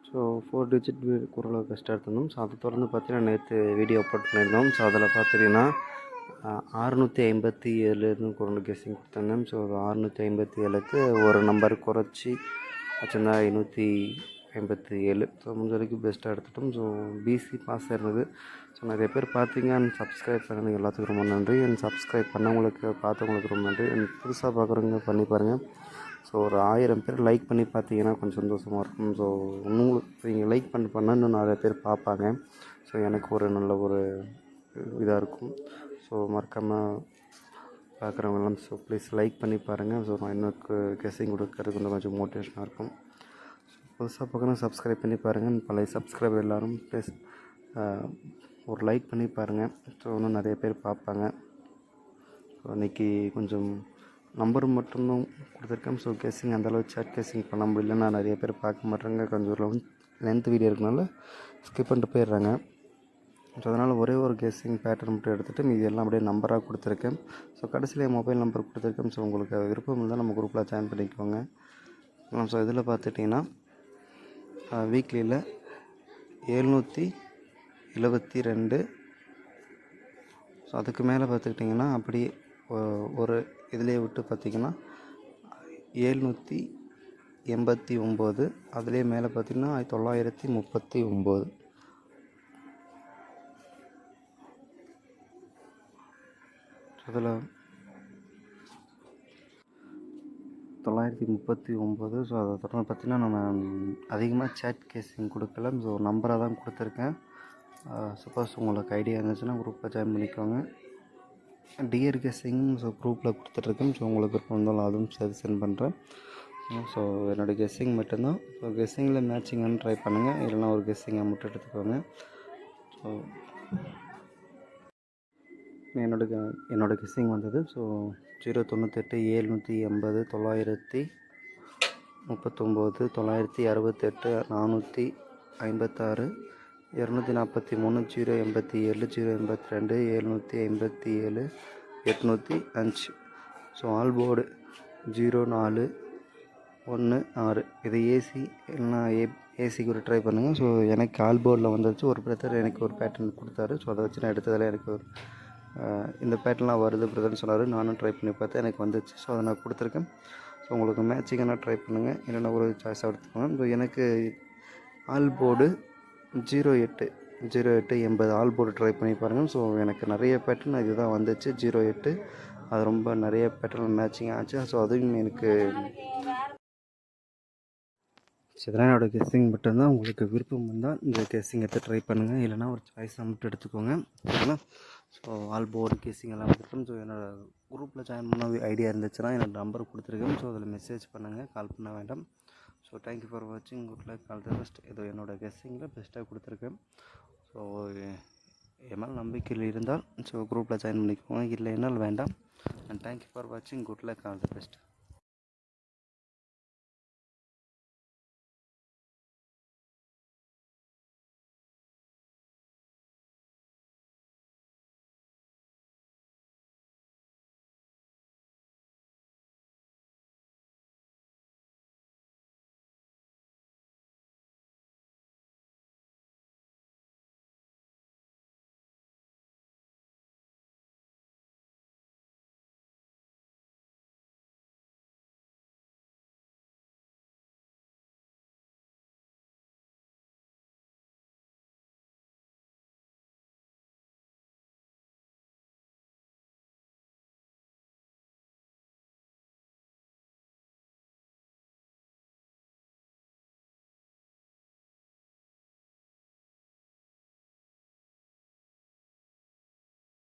So 4 digit ஓரளவு பெஸ்ட்டாக எடுத்திருந்தோம். ஸோ அதை தொடர்ந்து பார்த்தீங்கன்னா நேற்று வீடியோ அப்லோட் பண்ணியிருந்தோம். ஸோ அதில் பார்த்தீங்கன்னா 657 ஒரு கெஸ்ஸிங் கொடுத்துருந்தேன். ஸோ 657க்கு ஒரு நம்பர் குறைச்சி வச்சுருந்தா 557. ஸோ முடிஞ்ச வரைக்கும் பெஸ்ட்டாக எடுத்துட்டோம். ஸோ பிசி பாஸ் இருந்தது. ஸோ நிறைய பேர் பார்த்தீங்க அண்ட் சப்ஸ்கிரைப் பண்ணது எல்லாத்துக்கும் ரொம்ப நன்றி. அண்ட் சப்ஸ்கிரைப் பண்ணவங்களுக்கு பார்த்தவங்களுக்கு ரொம்ப நன்றி. அண்ட் புதுசாக பார்க்குறவங்க பண்ணி பாருங்கள். ஸோ ஒரு 1000 பேர் லைக் பண்ணி பார்த்தீங்கன்னா கொஞ்சம் சந்தோஷமாக இருக்கும். ஸோ உங்களுக்கு நீங்கள் லைக் பண்ண இன்னும் நிறைய பேர் பார்ப்பாங்க. ஸோ எனக்கு ஒரு நல்ல ஒரு இதாக இருக்கும். ஸோ மறக்காமல் பார்க்குறவங்களாம் ஸோ ப்ளீஸ் லைக் பண்ணி பாருங்கள். ஸோ நான் இன்னும் கெஸ்ஸிங் கொடுக்கறதுக்கு கொஞ்சம் மோட்டிவேஷனாக இருக்கும். ஸோ புதுசாக பார்க்கணும் சப்ஸ்கிரைப் பண்ணி பாருங்கள். பழைய சப்ஸ்கிரைபர் எல்லோரும் ப்ளீஸ் ஒரு லைக் பண்ணி பாருங்கள். ஸோ இன்னும் நிறைய பேர் பார்ப்பாங்க. ஸோ இன்றைக்கி கொஞ்சம் நம்பர் மட்டும்தான் கொடுத்துருக்கேன். ஸோ கெஸ்ஸிங் அந்தளவு சேட் கெஸ்ஸிங் பண்ண முடியலன்னா நிறைய பேர் பார்க்க மாட்டாங்க. கொஞ்சம் லென்த் வீடியோ இருக்கனால ஸ்கிப் பண்ணிட்டு போயிடுறாங்க. ஸோ அதனால் ஒரே ஒரு கெஸ்ஸிங் பேட்டர்ன் மட்டும் எடுத்துகிட்டு மீதி எல்லாம் அப்படியே நம்பராக கொடுத்துருக்கேன். ஸோ கடைசியில் மொபைல் நம்பர் கொடுத்துருக்கேன். ஸோ உங்களுக்கு விருப்பம் இருந்தால் நம்ம குரூப்பில் ஜாயின் பண்ணிக்கோங்க. ஸோ இதில் பார்த்துட்டிங்கன்னா வீக்லியில் 772. ஸோ அதுக்கு மேலே பார்த்துக்கிட்டிங்கன்னா அப்படியே ஒரு இதிலே விட்டு பார்த்திங்கன்னா 789. அதுலேயே மேலே பார்த்திங்கன்னா 939. அதில் 939. ஸோ அதை தொடர்ந்து பார்த்திங்கன்னா நம்ம அதிகமாக சேட் கேஸிங் கொடுக்கல. ஸோ நம்பராக தான் கொடுத்துருக்கேன். சப்போஸ் உங்களுக்கு ஐடியா இருந்துச்சுன்னா குரூப்பில் ஜாயின் பண்ணிக்கோங்க. டிஆர் கெஸ்ஸிங் ஸோ குரூப்பில் கொடுத்துட்ருக்கேன். ஸோ உங்களுக்கு விருப்பம் இருந்தாலும் அதுவும் சேர்த்து சென்ட் பண்ணுறேன். ஸோ என்னோடய கெஸ்ஸிங் மட்டும்தான். ஸோ கெஸ்ஸிங்கில் மேட்சிங்கானு ட்ரை பண்ணுங்கள். இல்லைனா ஒரு கெஸ்ஸிங்கை மட்டும் எடுத்துக்கோங்க. ஸோ என்னோடய கெஸ்ஸிங் வந்தது. ஸோ 098 780 939 968 456 243 087 082 757 805. So all board 0416. இது ஏசி இல்லைனா ஏசிக்கு ஒரு ட்ரை பண்ணுங்கள். ஸோ எனக்கு ஆல் போர்டில் வந்துருச்சு. ஒரு பிரதர் எனக்கு ஒரு பேட்டர்ன் கொடுத்தாரு. ஸோ அதை வச்சு நான் எடுத்ததில் எனக்கு ஒரு இந்த பேட்டர்லாம் வருது பிரதர்னு சொன்னார். நானும் ட்ரை பண்ணி பார்த்தேன், எனக்கு வந்துச்சு. ஸோ அதை நான் கொடுத்துருக்கேன். ஸோ உங்களுக்கு மேட்சிங்கான ட்ரை பண்ணுங்கள். இல்லைனா ஒரு சாய்ஸாக எடுத்துக்கோங்க. ஸோ எனக்கு all board 08 all board try பண்ணி பாருங்கள். ஸோ எனக்கு நிறைய பேட்டர்ன் இதுதான் வந்துச்சு 08. அது ரொம்ப நிறைய பேட்டர்ன் மேட்சிங் ஆச்சு. ஸோ அதுவும் எனக்கு இதெல்லாம் என்னோடய கெஸ்ஸிங் மட்டும்தான். உங்களுக்கு விருப்பம் இருந்தால் இந்த கெஸ்ஸிங் எடுத்து ட்ரை பண்ணுங்கள். இல்லைனா ஒரு சாய்ஸாக மட்டும் எடுத்துக்கோங்க. சரிங்களா? ஸோ ஆல் போர்டு கெஸ்ஸிங் எல்லாம் கொடுத்துரும். ஸோ என்னோடய குரூப்பில் ஜாயின் பண்ண ஐடியா இருந்துச்சுன்னா என்னோடய நம்பர் கொடுத்துருக்கேன். ஸோ அதில் மெசேஜ் பண்ணுங்கள், கால் பண்ண வேண்டாம். ஸோ தேங்க்யூ ஃபார் வாட்சிங். Good luck, all the best. ஏதோ என்னோடய கெஸ்ஸிங்கில் பெஸ்ட்டாக கொடுத்துருக்கேன். ஸோ என் மேலே நம்பிக்கையில் இருந்தால் ஸோ குரூப்பில் ஜாயின் பண்ணிக்கோங்க. இல்லைனால் வேண்டாம். அண்ட் தேங்க்யூ ஃபார் வாட்சிங். Good luck, all the best.